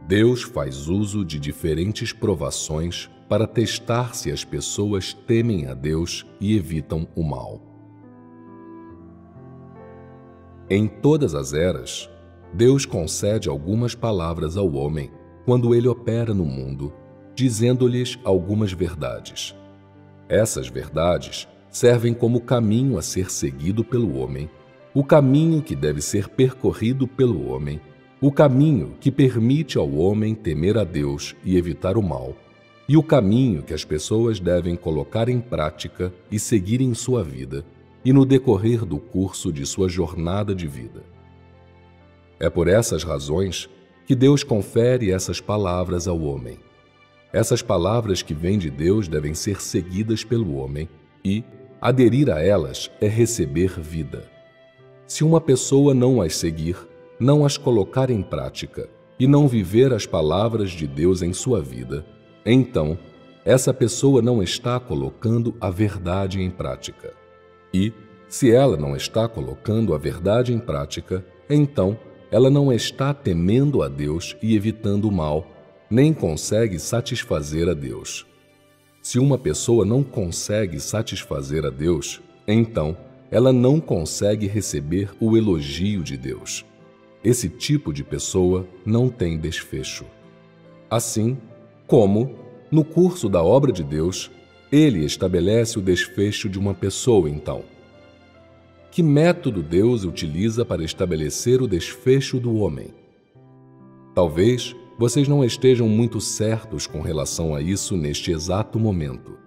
Deus faz uso de diferentes provações para testar se as pessoas temem a Deus e evitam o mal. Em todas as eras, Deus concede algumas palavras ao homem quando ele opera no mundo, dizendo-lhes algumas verdades. Essas verdades servem como caminho a ser seguido pelo homem, o caminho que deve ser percorrido pelo homem, o caminho que permite ao homem temer a Deus e evitar o mal, e o caminho que as pessoas devem colocar em prática e seguir em sua vida e no decorrer do curso de sua jornada de vida. É por essas razões que Deus confere essas palavras ao homem. Essas palavras que vêm de Deus devem ser seguidas pelo homem e aderir a elas é receber vida. Se uma pessoa não as seguir, não as colocar em prática e não viver as palavras de Deus em sua vida, então essa pessoa não está colocando a verdade em prática. E, se ela não está colocando a verdade em prática, então ela não está temendo a Deus e evitando o mal, nem consegue satisfazer a Deus. Se uma pessoa não consegue satisfazer a Deus, então ela não consegue receber o elogio de Deus. Esse tipo de pessoa não tem desfecho. Assim como, no curso da obra de Deus, ele estabelece o desfecho de uma pessoa, então. Que método Deus utiliza para estabelecer o desfecho do homem? Talvez vocês não estejam muito certos com relação a isso neste exato momento.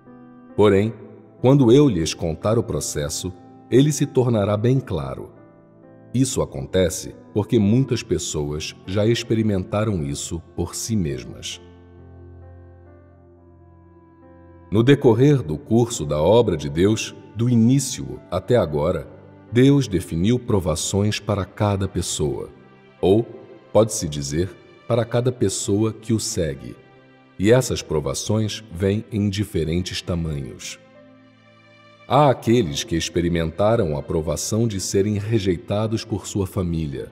Porém, quando eu lhes contar o processo, ele se tornará bem claro. Isso acontece porque muitas pessoas já experimentaram isso por si mesmas. No decorrer do curso da obra de Deus, do início até agora, Deus definiu provações para cada pessoa, ou, pode-se dizer, para cada pessoa que o segue. E essas provações vêm em diferentes tamanhos. Há aqueles que experimentaram a provação de serem rejeitados por sua família.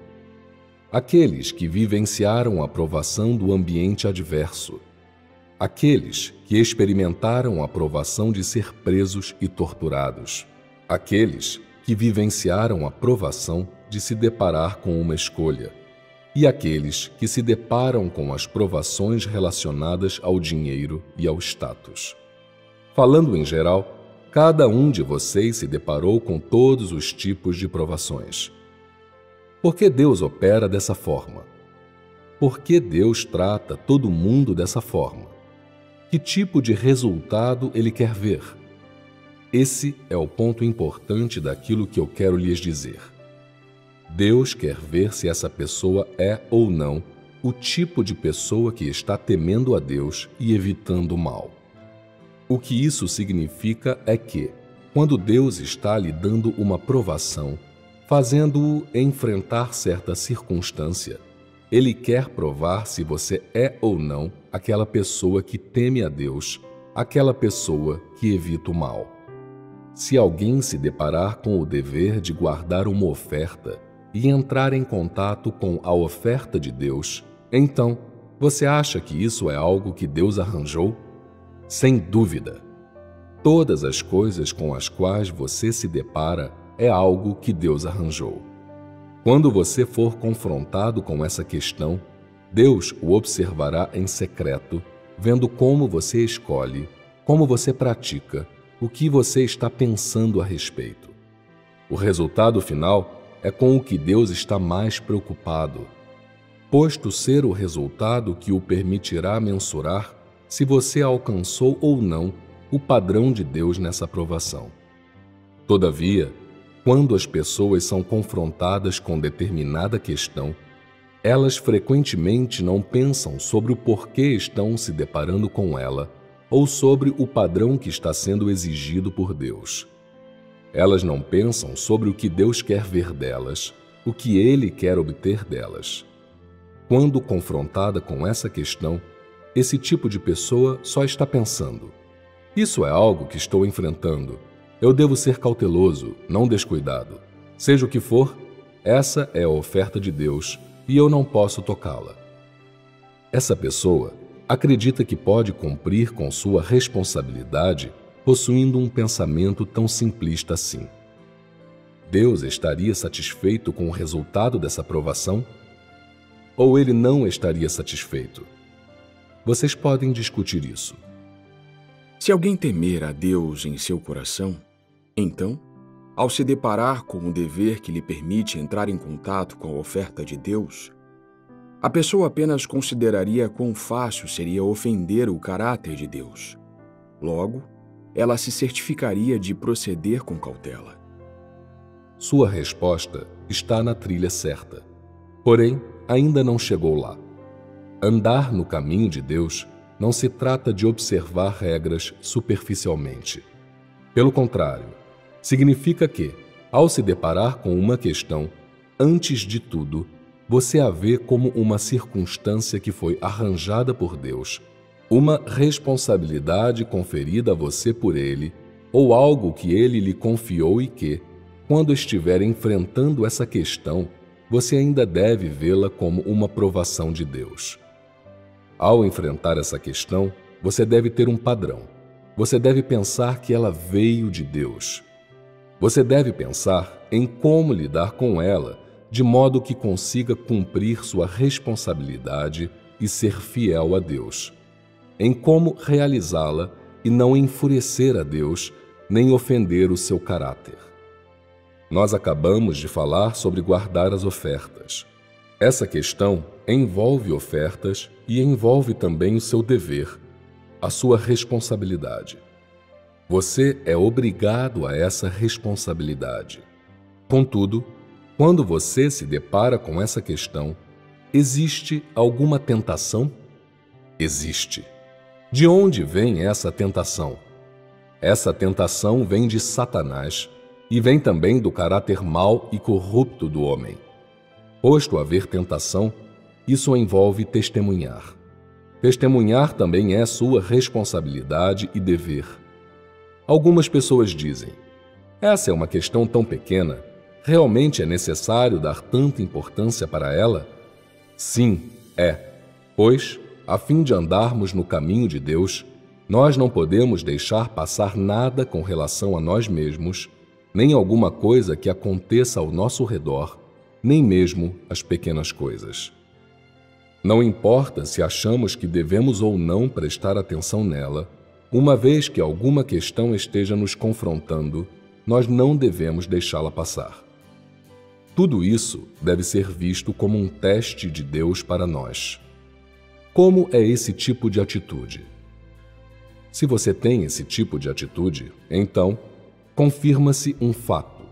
Aqueles que vivenciaram a provação do ambiente adverso. Aqueles que experimentaram a provação de ser presos e torturados. Aqueles que vivenciaram a provação de se deparar com uma escolha. E aqueles que se deparam com as provações relacionadas ao dinheiro e ao status. Falando em geral, cada um de vocês se deparou com todos os tipos de provações. Por que Deus opera dessa forma? Por que Deus trata todo mundo dessa forma? Que tipo de resultado Ele quer ver? Esse é o ponto importante daquilo que eu quero lhes dizer. Deus quer ver se essa pessoa é ou não o tipo de pessoa que está temendo a Deus e evitando o mal. O que isso significa é que, quando Deus está lhe dando uma provação, fazendo-o enfrentar certa circunstância, Ele quer provar se você é ou não aquela pessoa que teme a Deus, aquela pessoa que evita o mal. Se alguém se deparar com o dever de guardar uma oferta e entrar em contato com a oferta de Deus, então, você acha que isso é algo que Deus arranjou? Sem dúvida. Todas as coisas com as quais você se depara é algo que Deus arranjou. Quando você for confrontado com essa questão, Deus o observará em secreto, vendo como você escolhe, como você pratica, o que você está pensando a respeito. O resultado final é com o que Deus está mais preocupado, posto ser o resultado que o permitirá mensurar se você alcançou ou não o padrão de Deus nessa provação. Todavia, quando as pessoas são confrontadas com determinada questão, elas frequentemente não pensam sobre o porquê estão se deparando com ela ou sobre o padrão que está sendo exigido por Deus. Elas não pensam sobre o que Deus quer ver delas, o que Ele quer obter delas. Quando confrontada com essa questão, esse tipo de pessoa só está pensando: isso é algo que estou enfrentando. Eu devo ser cauteloso, não descuidado. Seja o que for, essa é a oferta de Deus e eu não posso tocá-la. Essa pessoa acredita que pode cumprir com sua responsabilidade possuindo um pensamento tão simplista assim. Deus estaria satisfeito com o resultado dessa provação? Ou ele não estaria satisfeito? Vocês podem discutir isso. Se alguém temer a Deus em seu coração, então, ao se deparar com o dever que lhe permite entrar em contato com a oferta de Deus, a pessoa apenas consideraria quão fácil seria ofender o caráter de Deus. Logo, ela se certificaria de proceder com cautela. Sua resposta está na trilha certa, porém ainda não chegou lá. Andar no caminho de Deus não se trata de observar regras superficialmente. Pelo contrário, significa que, ao se deparar com uma questão, antes de tudo, você a vê como uma circunstância que foi arranjada por Deus, uma responsabilidade conferida a você por Ele, ou algo que Ele lhe confiou e que, quando estiver enfrentando essa questão, você ainda deve vê-la como uma provação de Deus. Ao enfrentar essa questão, você deve ter um padrão. Você deve pensar que ela veio de Deus. Você deve pensar em como lidar com ela, de modo que consiga cumprir sua responsabilidade e ser fiel a Deus. Em como realizá-la e não enfurecer a Deus, nem ofender o seu caráter. Nós acabamos de falar sobre guardar as ofertas. Essa questão envolve ofertas e envolve também o seu dever, a sua responsabilidade. Você é obrigado a essa responsabilidade. Contudo, quando você se depara com essa questão, existe alguma tentação? Existe. De onde vem essa tentação? Essa tentação vem de Satanás e vem também do caráter mau e corrupto do homem. Posto a haver tentação, isso envolve testemunhar. Testemunhar também é sua responsabilidade e dever. Algumas pessoas dizem: essa é uma questão tão pequena, realmente é necessário dar tanta importância para ela? Sim, é, pois, a fim de andarmos no caminho de Deus, nós não podemos deixar passar nada com relação a nós mesmos, nem alguma coisa que aconteça ao nosso redor, nem mesmo as pequenas coisas. Não importa se achamos que devemos ou não prestar atenção nela, uma vez que alguma questão esteja nos confrontando, nós não devemos deixá-la passar. Tudo isso deve ser visto como um teste de Deus para nós. Como é esse tipo de atitude? Se você tem esse tipo de atitude, então, confirma-se um fato.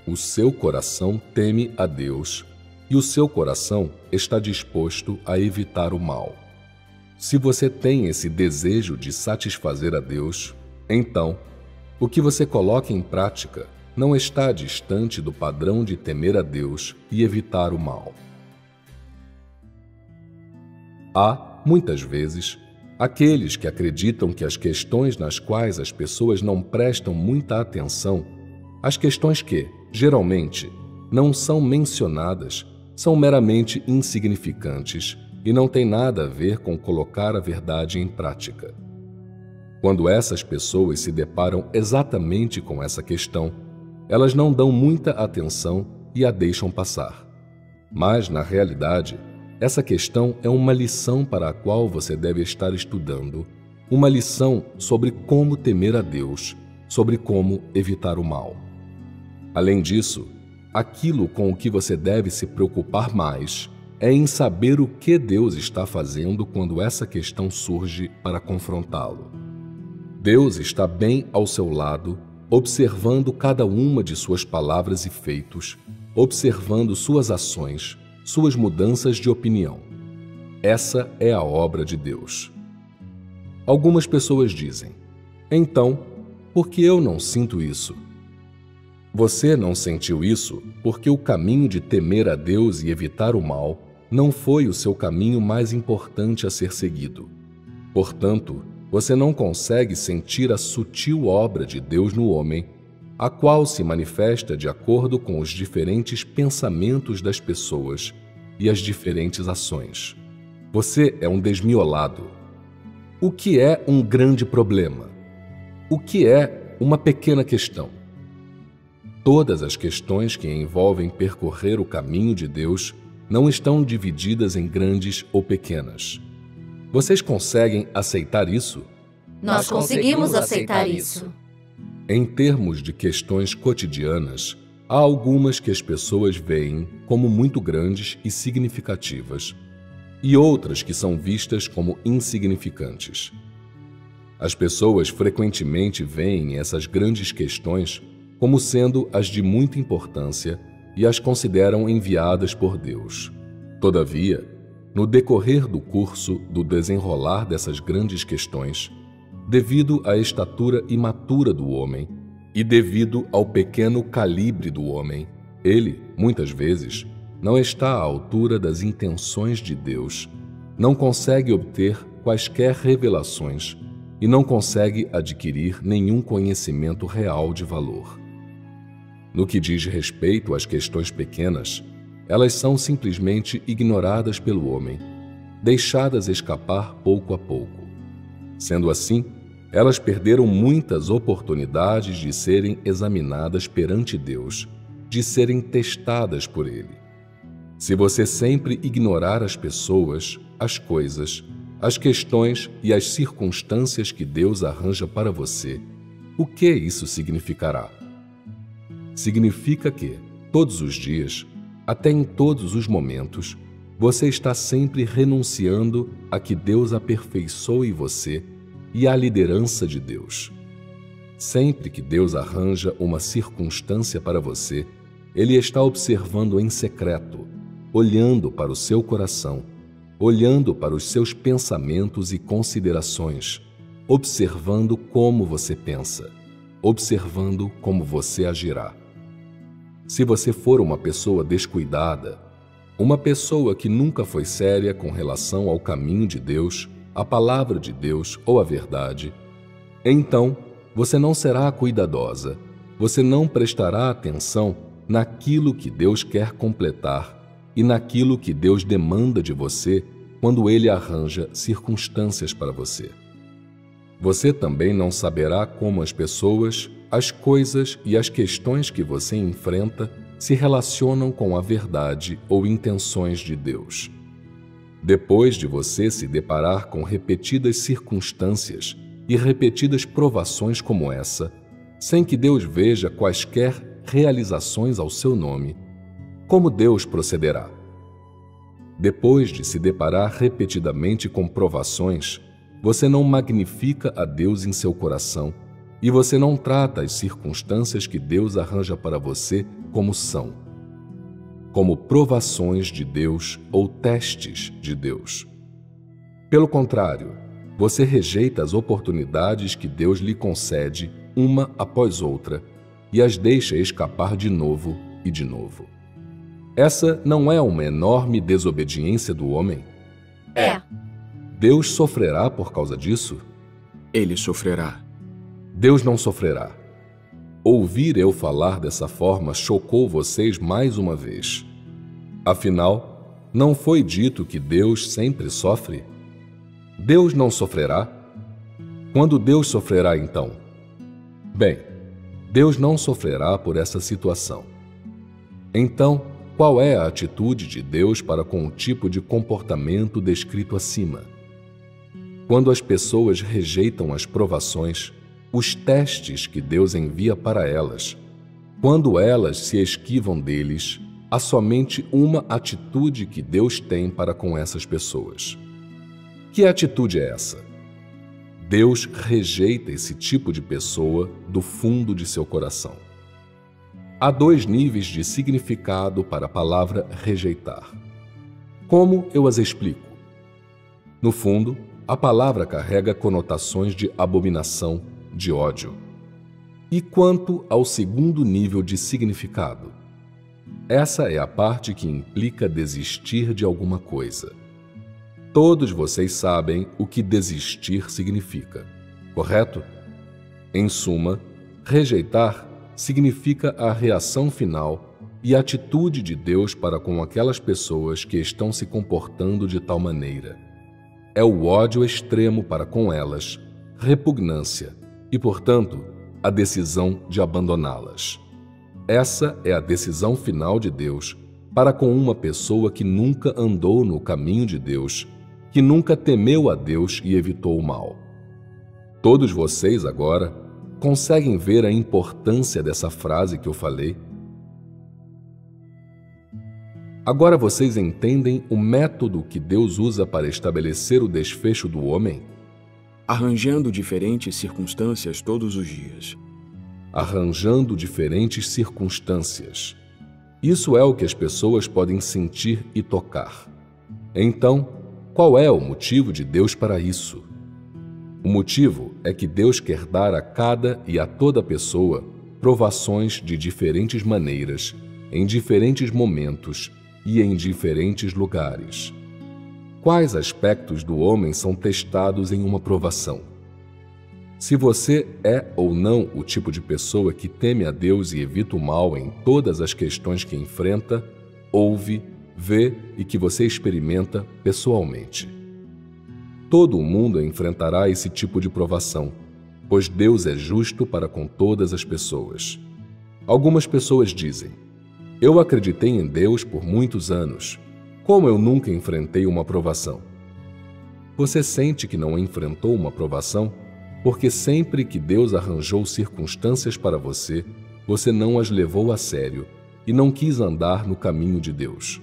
O seu coração teme a Deus e o seu coração está disposto a evitar o mal. Se você tem esse desejo de satisfazer a Deus, então, o que você coloca em prática não está distante do padrão de temer a Deus e evitar o mal. Há, muitas vezes, aqueles que acreditam que as questões nas quais as pessoas não prestam muita atenção, as questões que, geralmente, não são mencionadas, são meramente insignificantes e não têm nada a ver com colocar a verdade em prática. Quando essas pessoas se deparam exatamente com essa questão, elas não dão muita atenção e a deixam passar. Mas, na realidade, essa questão é uma lição para a qual você deve estar estudando, uma lição sobre como temer a Deus, sobre como evitar o mal. Além disso, aquilo com o que você deve se preocupar mais é em saber o que Deus está fazendo quando essa questão surge para confrontá-lo. Deus está bem ao seu lado, observando cada uma de suas palavras e feitos, observando suas ações, suas mudanças de opinião. Essa é a obra de Deus. Algumas pessoas dizem: então, por que eu não sinto isso? Você não sentiu isso porque o caminho de temer a Deus e evitar o mal não foi o seu caminho mais importante a ser seguido. Portanto, você não consegue sentir a sutil obra de Deus no homem, a qual se manifesta de acordo com os diferentes pensamentos das pessoas e as diferentes ações. Você é um desmiolado. O que é um grande problema? O que é uma pequena questão? Todas as questões que envolvem percorrer o caminho de Deus não estão divididas em grandes ou pequenas. Vocês conseguem aceitar isso? Nós conseguimos aceitar isso. Em termos de questões cotidianas, há algumas que as pessoas veem como muito grandes e significativas, e outras que são vistas como insignificantes. As pessoas frequentemente veem essas grandes questões como sendo as de muita importância e as consideram enviadas por Deus. Todavia, no decorrer do curso do desenrolar dessas grandes questões, devido à estatura imatura do homem e devido ao pequeno calibre do homem, ele, muitas vezes, não está à altura das intenções de Deus, não consegue obter quaisquer revelações e não consegue adquirir nenhum conhecimento real de valor. No que diz respeito às questões pequenas, elas são simplesmente ignoradas pelo homem, deixadas escapar pouco a pouco. Sendo assim, elas perderam muitas oportunidades de serem examinadas perante Deus, de serem testadas por Ele. Se você sempre ignorar as pessoas, as coisas, as questões e as circunstâncias que Deus arranja para você, o que isso significará? Significa que, todos os dias, até em todos os momentos, você está sempre renunciando a que Deus aperfeiçoe você e à liderança de Deus. Sempre que Deus arranja uma circunstância para você, Ele está observando em secreto, olhando para o seu coração, olhando para os seus pensamentos e considerações, observando como você pensa, observando como você agirá. Se você for uma pessoa descuidada, uma pessoa que nunca foi séria com relação ao caminho de Deus, a palavra de Deus ou a verdade, então você não será cuidadosa, você não prestará atenção naquilo que Deus quer completar e naquilo que Deus demanda de você quando Ele arranja circunstâncias para você. Você também não saberá como as pessoas, as coisas e as questões que você enfrenta se relacionam com a verdade ou intenções de Deus. Depois de você se deparar com repetidas circunstâncias e repetidas provações como essa, sem que Deus veja quaisquer realizações ao seu nome, como Deus procederá? Depois de se deparar repetidamente com provações, você não magnifica a Deus em seu coração e você não trata as circunstâncias que Deus arranja para você como são, como provações de Deus ou testes de Deus. Pelo contrário, você rejeita as oportunidades que Deus lhe concede uma após outra e as deixa escapar de novo e de novo. Essa não é uma enorme desobediência do homem? É. Deus sofrerá por causa disso? Ele sofrerá. Deus não sofrerá. Ouvir eu falar dessa forma chocou vocês mais uma vez. Afinal, não foi dito que Deus sempre sofre? Deus não sofrerá? Quando Deus sofrerá, então? Bem, Deus não sofrerá por essa situação. Então, qual é a atitude de Deus para com o tipo de comportamento descrito acima? Quando as pessoas rejeitam as provações, os testes que Deus envia para elas, quando elas se esquivam deles, há somente uma atitude que Deus tem para com essas pessoas. Que atitude é essa? Deus rejeita esse tipo de pessoa do fundo de seu coração. Há dois níveis de significado para a palavra rejeitar. Como eu as explico? No fundo, a palavra carrega conotações de abominação, de ódio. E quanto ao segundo nível de significado? Essa é a parte que implica desistir de alguma coisa. Todos vocês sabem o que desistir significa, correto? Em suma, rejeitar significa a reação final e a atitude de Deus para com aquelas pessoas que estão se comportando de tal maneira. É o ódio extremo para com elas, repugnância e, portanto, a decisão de abandoná-las. Essa é a decisão final de Deus para com uma pessoa que nunca andou no caminho de Deus, que nunca temeu a Deus e evitou o mal. Todos vocês agora conseguem ver a importância dessa frase que eu falei? Agora vocês entendem o método que Deus usa para estabelecer o desfecho do homem? Arranjando diferentes circunstâncias todos os dias. Arranjando diferentes circunstâncias. Isso é o que as pessoas podem sentir e tocar. Então, qual é o motivo de Deus para isso? O motivo é que Deus quer dar a cada e a toda pessoa provações de diferentes maneiras, em diferentes momentos e em diferentes lugares. Quais aspectos do homem são testados em uma provação? Se você é ou não o tipo de pessoa que teme a Deus e evita o mal em todas as questões que enfrenta, ouve, vê e que você experimenta pessoalmente. Todo o mundo enfrentará esse tipo de provação, pois Deus é justo para com todas as pessoas. Algumas pessoas dizem: eu acreditei em Deus por muitos anos. Como eu nunca enfrentei uma provação? Você sente que não enfrentou uma provação porque sempre que Deus arranjou circunstâncias para você, você não as levou a sério e não quis andar no caminho de Deus.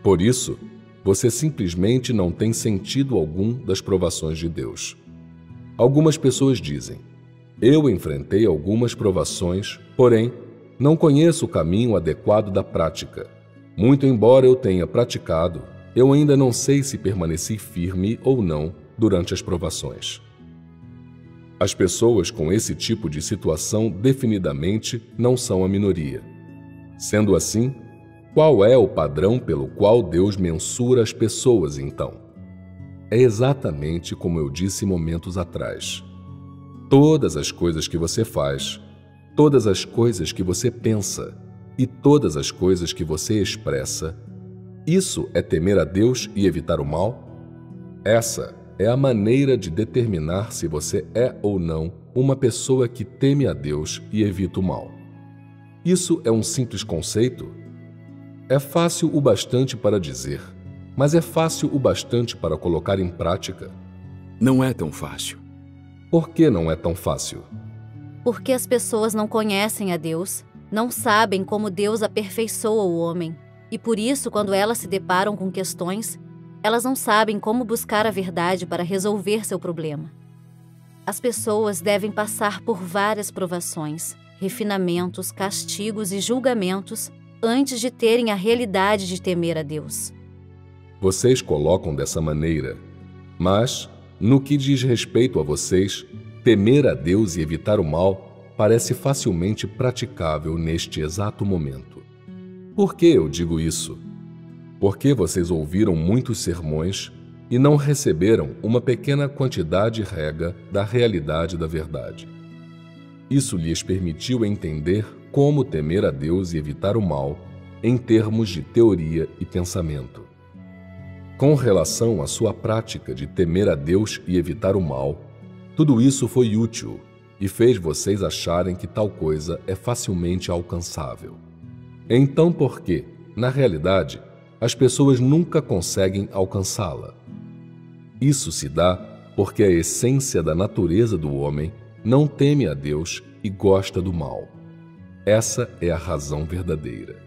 Por isso, você simplesmente não tem sentido algum das provações de Deus. Algumas pessoas dizem: eu enfrentei algumas provações, porém, não conheço o caminho adequado da prática. Muito embora eu tenha praticado, eu ainda não sei se permaneci firme ou não durante as provações. As pessoas com esse tipo de situação definidamente não são a minoria. Sendo assim, qual é o padrão pelo qual Deus mensura as pessoas, então? É exatamente como eu disse momentos atrás. Todas as coisas que você faz, todas as coisas que você pensa e todas as coisas que você expressa, isso é temer a Deus e evitar o mal? Essa é a maneira de determinar se você é ou não uma pessoa que teme a Deus e evita o mal. Isso é um simples conceito? É fácil o bastante para dizer, mas é fácil o bastante para colocar em prática? Não é tão fácil. Por que não é tão fácil? Porque as pessoas não conhecem a Deus, não sabem como Deus aperfeiçoa o homem, e por isso, quando elas se deparam com questões, elas não sabem como buscar a verdade para resolver seu problema. As pessoas devem passar por várias provações, refinamentos, castigos e julgamentos antes de terem a realidade de temer a Deus. Vocês colocam dessa maneira, mas, no que diz respeito a vocês, temer a Deus e evitar o mal parece facilmente praticável neste exato momento. Por que eu digo isso? Porque vocês ouviram muitos sermões e não receberam uma pequena quantidade rega da realidade da verdade. Isso lhes permitiu entender como temer a Deus e evitar o mal em termos de teoria e pensamento. Com relação à sua prática de temer a Deus e evitar o mal, tudo isso foi útil e fez vocês acharem que tal coisa é facilmente alcançável. Então por que, na realidade, as pessoas nunca conseguem alcançá-la? Isso se dá porque a essência da natureza do homem não teme a Deus e gosta do mal. Essa é a razão verdadeira.